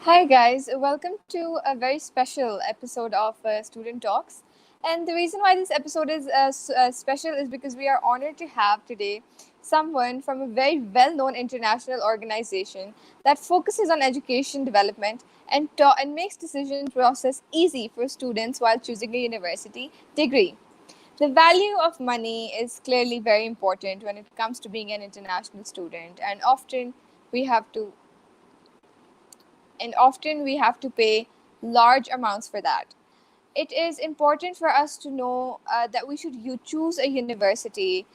Hi, guys. Welcome to a very special episode of Student Talks. And the reason why this episode is special is because we are honored to have today someone from a very well known international organization that focuses on education development and makes decision process easy for students while choosing a university degree. The value of money is clearly very important when it comes to being an international student, we have to often we have to pay large amounts for that. It is important for us to know that we should choose a university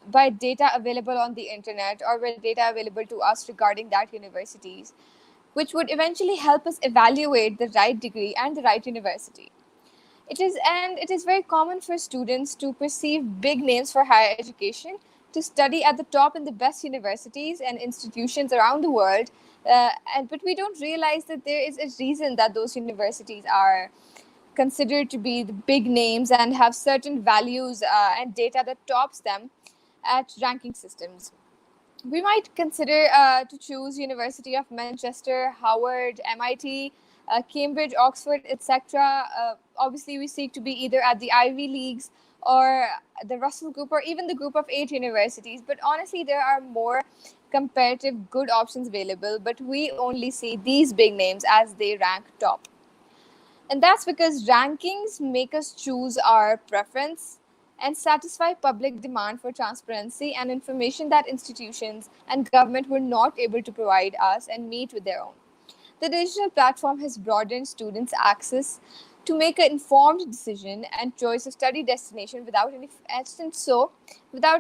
by data available on the internet or with data available to us regarding that universities, which would eventually help us evaluate the right degree and the right university. It is very common for students to perceive big names for higher education to study at the top in the best universities and institutions around the world. But we don't realize that there is a reason that those universities are considered to be the big names and have certain values and data that tops them at ranking systems. We might consider to choose University of Manchester, Howard, MIT, Cambridge, Oxford, etc. Obviously, we seek to be either at the Ivy Leagues or the Russell Group or even the group of 8 universities. But honestly, there are more comparative good options available, but we only see these big names as they rank top. And that's because rankings make us choose our preference and satisfy public demand for transparency and information that institutions and government were not able to provide us and meet with their own. The digital platform has broadened students' access to make an informed decision and choice of study destination without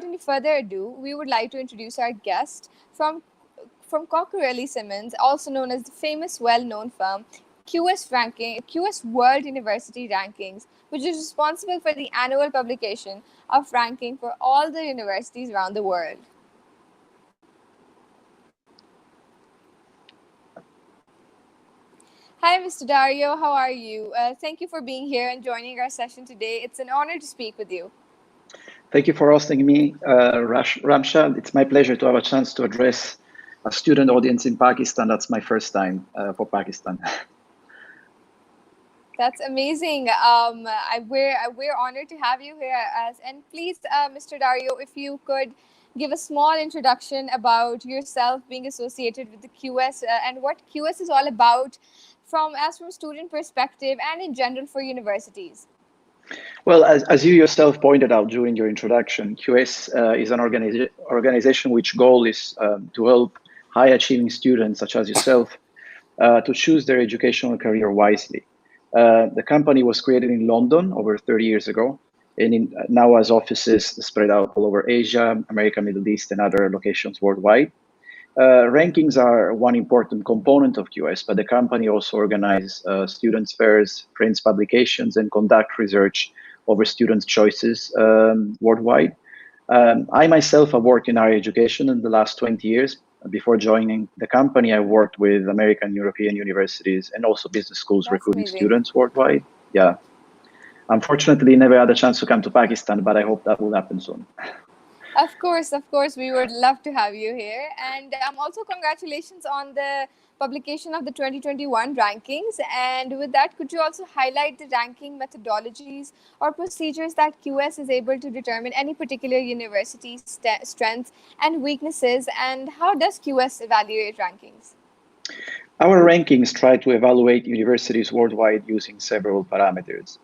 any further ado, we would like to introduce our guest from Cockerelli Simmons, also known as the famous well-known firm QS World University Rankings, which is responsible for the annual publication of ranking for all the universities around the world. Hi, Mr. Dario. How are you? Thank you for being here and joining our session today. It's an honor to speak with you. Thank you for hosting me, Ramsha. It's my pleasure to have a chance to address a student audience in Pakistan. That's my first time for Pakistan. That's amazing. We're honored to have you here. And please, Mr. Dario, if you could give a small introduction about yourself being associated with the QS and what QS is all about from student perspective and in general for universities. Well, as you yourself pointed out during your introduction, QS is an organization which goal is to help high achieving students such as yourself to choose their educational career wisely. The company was created in London over 30 years ago, and now has offices spread out all over Asia, America, Middle East, and other locations worldwide. Rankings are one important component of QS, but the company also organizes students' fairs, prints publications, and conduct research over students' choices worldwide. I myself have worked in higher education in the last 20 years. Before joining the company, I worked with American, European universities and also business schools That's recruiting amazing. students worldwide. Yeah. Unfortunately, never had a chance to come to Pakistan, but I hope that will happen soon. Of course, we would love to have you here. And also, congratulations on the publication of the 2021 rankings. And with that, could you also highlight the ranking methodologies or procedures that QS is able to determine any particular university's strengths and weaknesses? And how does QS evaluate rankings? Our rankings try to evaluate universities worldwide using several parameters.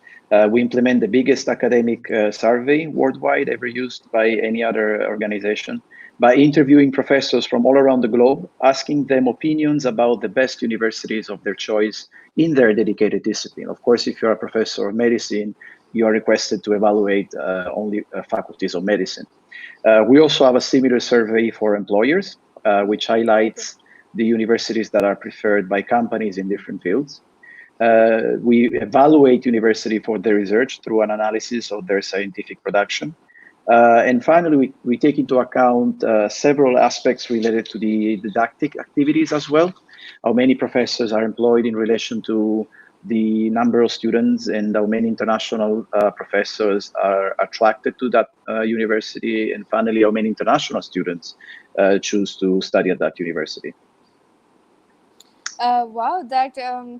We implement the biggest academic survey worldwide ever used by any other organization by interviewing professors from all around the globe, asking them opinions about the best universities of their choice in their dedicated discipline. Of course, if you're a professor of medicine, you are requested to evaluate only faculties of medicine. We also have a similar survey for employers, which highlights the universities that are preferred by companies in different fields. We evaluate university for their research through an analysis of their scientific production. And finally, we take into account several aspects related to the didactic activities as well. How many professors are employed in relation to the number of students and how many international professors are attracted to that university, and finally, how many international students choose to study at that university. Wow, that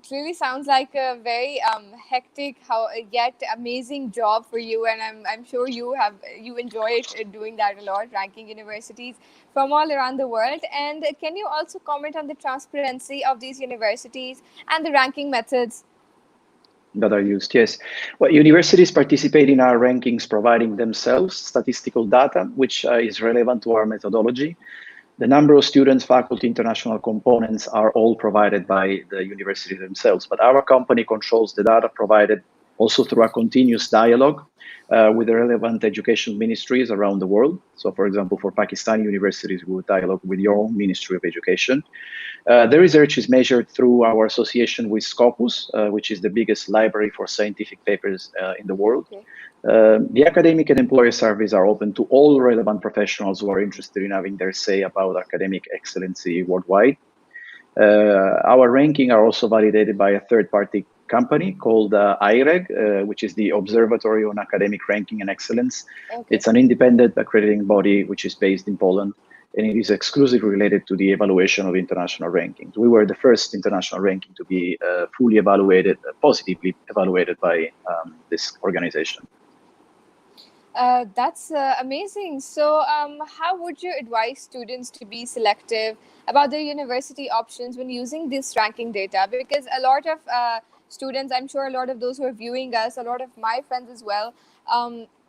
clearly sounds like a very hectic, how yet amazing job for you, and I'm sure you enjoy it doing that a lot, ranking universities from all around the world. And can you also comment on the transparency of these universities and the ranking methods? That are used. Yes. Well, universities participate in our rankings, providing themselves statistical data, which is relevant to our methodology. The number of students, faculty, international components are all provided by the university themselves, but our company controls the data provided also through a continuous dialogue with the relevant education ministries around the world. So, for example, for Pakistani universities, we would dialogue with your own Ministry of Education. The research is measured through our association with Scopus, which is the biggest library for scientific papers in the world. Okay. The academic and employer surveys are open to all relevant professionals who are interested in having their say about academic excellency worldwide. Our ranking are also validated by a third-party company called IREG, which is the Observatory on Academic Ranking and Excellence. Okay. It's an independent accrediting body which is based in Poland, and it is exclusively related to the evaluation of international rankings. We were the first international ranking to be fully evaluated, positively evaluated by this organization. That's amazing. So, how would you advise students to be selective about their university options when using this ranking data? Because a lot of students, I'm sure a lot of those who are viewing us, a lot of my friends as well,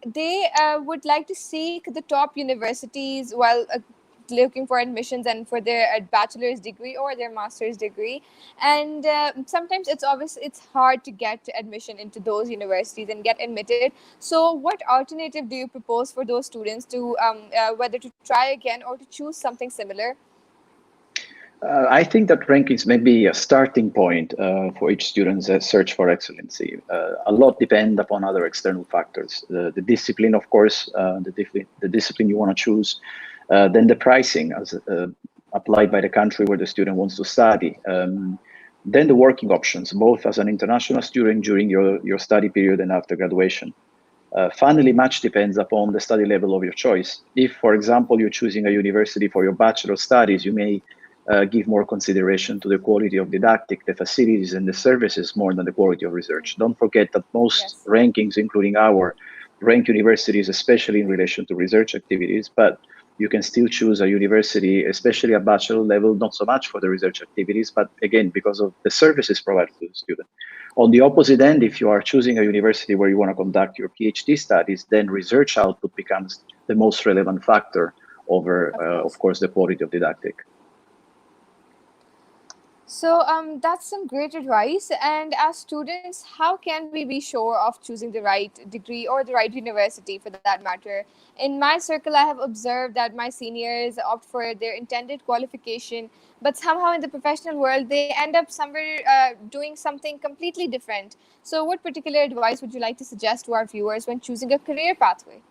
they would like to seek the top universities while looking for admissions and for their bachelor's degree or their master's degree. And sometimes it's obvious it's hard to get admission into those universities and get admitted. So, what alternative do you propose for those students to whether to try again or to choose something similar? I think that rankings may be a starting point for each student's search for excellency. A lot depend upon other external factors. The discipline, of course, the discipline you want to choose, then the pricing as applied by the country where the student wants to study. Then the working options, both as an international student during your study period and after graduation. Finally, much depends upon the study level of your choice. If, for example, you're choosing a university for your bachelor studies, you may give more consideration to the quality of didactic, the facilities, and the services more than the quality of research. Don't forget that most Yes. rankings, including our, rank universities, especially in relation to research activities, but you can still choose a university, especially at bachelor level, not so much for the research activities, but again, because of the services provided to the student. On the opposite end, if you are choosing a university where you want to conduct your PhD studies, then research output becomes the most relevant factor over, Of course. of course, the quality of didactic. So that's some great advice. And as students, how can we be sure of choosing the right degree or the right university for that matter? In my circle, I have observed that my seniors opt for their intended qualification, but somehow in the professional world, they end up somewhere doing something completely different. So, what particular advice would you like to suggest to our viewers when choosing a career pathway?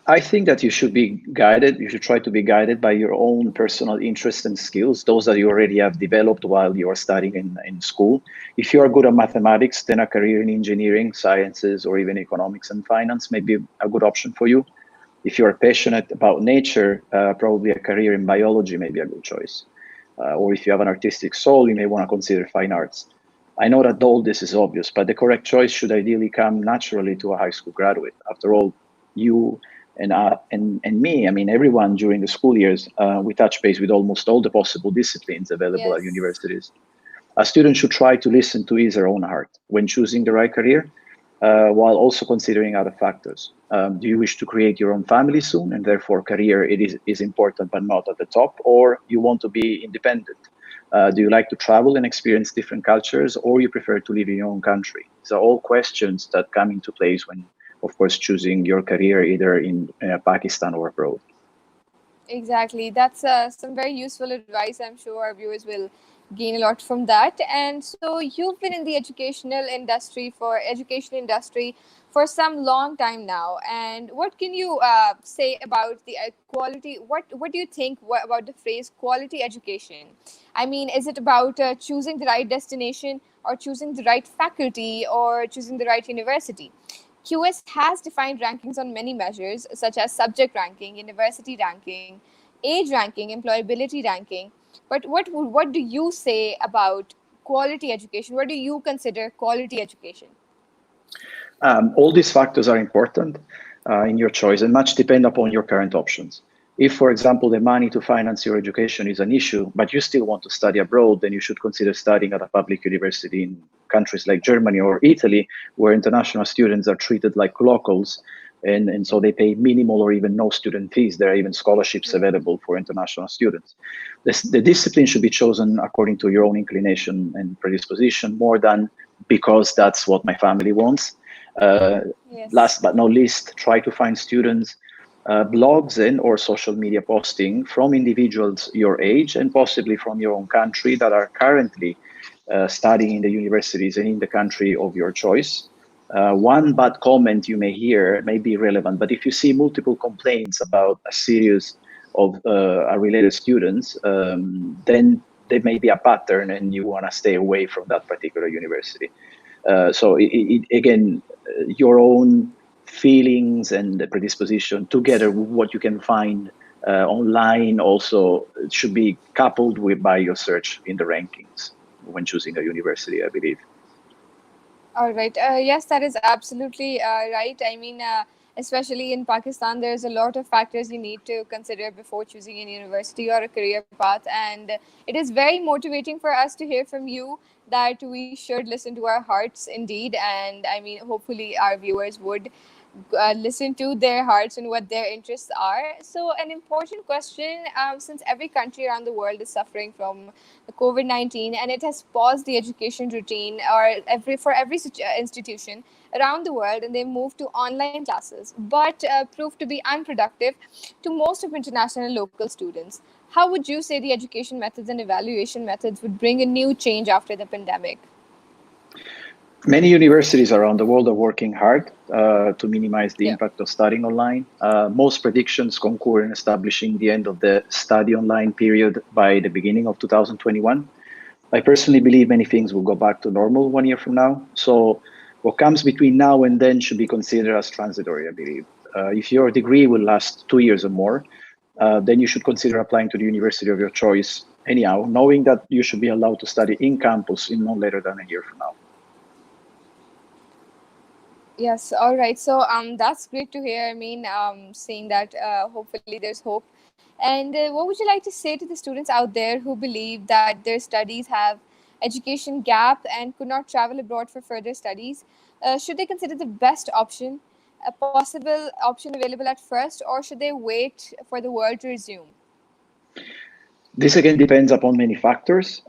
I think that you should be guided. You should try to be guided by your own personal interests and skills, those that you already have developed while you are studying in school. If you are good at mathematics, then a career in engineering, sciences, or even economics and finance may be a good option for you. If you are passionate about nature, probably a career in biology may be a good choice. Or if you have an artistic soul, you may want to consider fine arts. I know that all this is obvious, but the correct choice should ideally come naturally to a high school graduate. After all, you and me, I mean, everyone during the school years, we touch base with almost all the possible disciplines available at Yes. universities. A student should try to listen to his or her own heart when choosing the right career, while also considering other factors. Do you wish to create your own family soon, and therefore career is important but not at the top, or you want to be independent? Do you like to travel and experience different cultures, or you prefer to live in your own country? These are all questions that come into place when, of course, choosing your career either in Pakistan or abroad. Exactly. That's some very useful advice. I'm sure our viewers will gain a lot from that. And so you've been in the education industry for some long time now. And what can you say about the quality? What do you think about the phrase quality education? I mean, is it about choosing the right destination or choosing the right faculty or choosing the right university? QS has defined rankings on many measures, such as subject ranking, university ranking, age ranking, employability ranking. But what do you say about quality education? What do you consider quality education? All these factors are important in your choice and much depend upon your current options. If, for example, the money to finance your education is an issue, but you still want to study abroad, then you should consider studying at a public university in countries like Germany or Italy, where international students are treated like locals. And so they pay minimal or even no student fees. There are even scholarships Yeah. available for international students. The discipline should be chosen according to your own inclination and predisposition more than because that's what my family wants. uh, Yes. Last but not least, try to find students blogs and or social media posting from individuals your age and possibly from your own country that are currently studying in the universities and in the country of your choice. One bad comment you may hear may be relevant, but if you see multiple complaints about a series of related students, then there may be a pattern and you want to stay away from that particular university. Again, your own feelings and the predisposition together with what you can find online also should be coupled with by your search in the rankings when choosing a university, I believe. All right. Yes, that is absolutely right. I mean, especially in Pakistan, there's a lot of factors you need to consider before choosing a university or a career path. And it is very motivating for us to hear from you that we should listen to our hearts indeed. And I mean, hopefully, our viewers would listen to their hearts and what their interests are. So, an important question, since every country around the world is suffering from the COVID-19 and it has paused the education routine or every institution around the world, and they moved to online classes, but proved to be unproductive to most of international and local students. How would you say the education methods and evaluation methods would bring a new change after the pandemic? Many universities around the world are working hard to minimize the Yeah. impact of studying online. Most predictions concur in establishing the end of the study online period by the beginning of 2021. I personally believe many things will go back to normal 1 year from now. So what comes between now and then should be considered as transitory, I believe. If your degree will last 2 years or more, then you should consider applying to the university of your choice anyhow, knowing that you should be allowed to study in campus in no later than a year from now. Yes, all right. So that's great to hear. I mean, saying that hopefully there's hope. And what would you like to say to the students out there who believe that their studies have education gap and could not travel abroad for further studies? Should they consider the best option, a possible option available at first, or should they wait for the world to resume? This again depends upon many factors.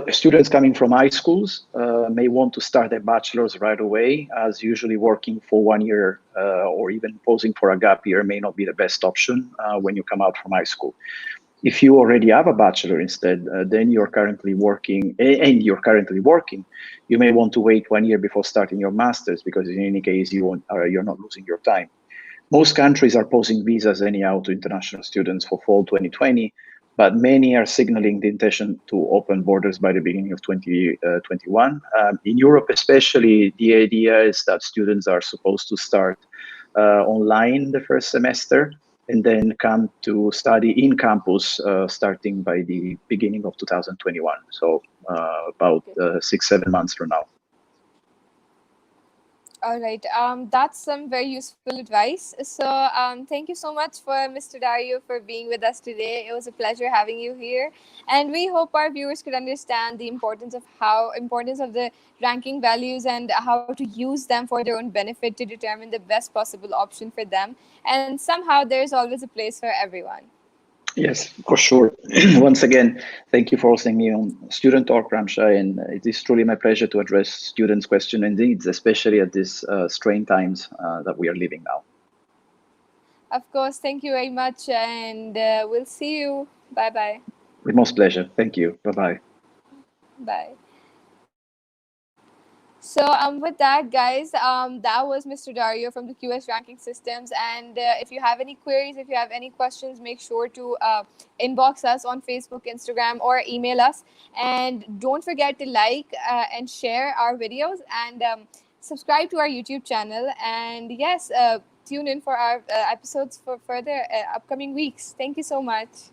Students coming from high schools may want to start their bachelor's right away, as usually working for 1 year or even posing for a gap year may not be the best option when you come out from high school. If you already have a bachelor instead, then you're currently working, and you're currently working, you may want to wait 1 year before starting your master's because in any case you're not losing your time. Most countries are posing visas anyhow to international students for fall 2020, but many are signaling the intention to open borders by the beginning of 2021. In Europe, especially, the idea is that students are supposed to start online the first semester and then come to study in campus starting by the beginning of 2021. So about Okay. 6, 7 months from now. All right. That's some very useful advice. So, thank you so much for Mr. Dario for being with us today. It was a pleasure having you here, and we hope our viewers could understand the importance of the ranking values and how to use them for their own benefit to determine the best possible option for them. And somehow, there's always a place for everyone. Yes, for sure. Once again, thank you for hosting me on Student Talk, Ramsha, and it is truly my pleasure to address students' questions and needs, especially at these strained times that we are living now. Of course, thank you very much, and we'll see you. Bye bye. With most pleasure. Thank you. Bye bye. Bye. So, with that, guys, that was Mr. Dario from the QS Ranking Systems. And if you have any queries, if you have any questions, make sure to inbox us on Facebook, Instagram, or email us. And don't forget to like and share our videos and subscribe to our YouTube channel. And yes, tune in for our episodes for further upcoming weeks. Thank you so much.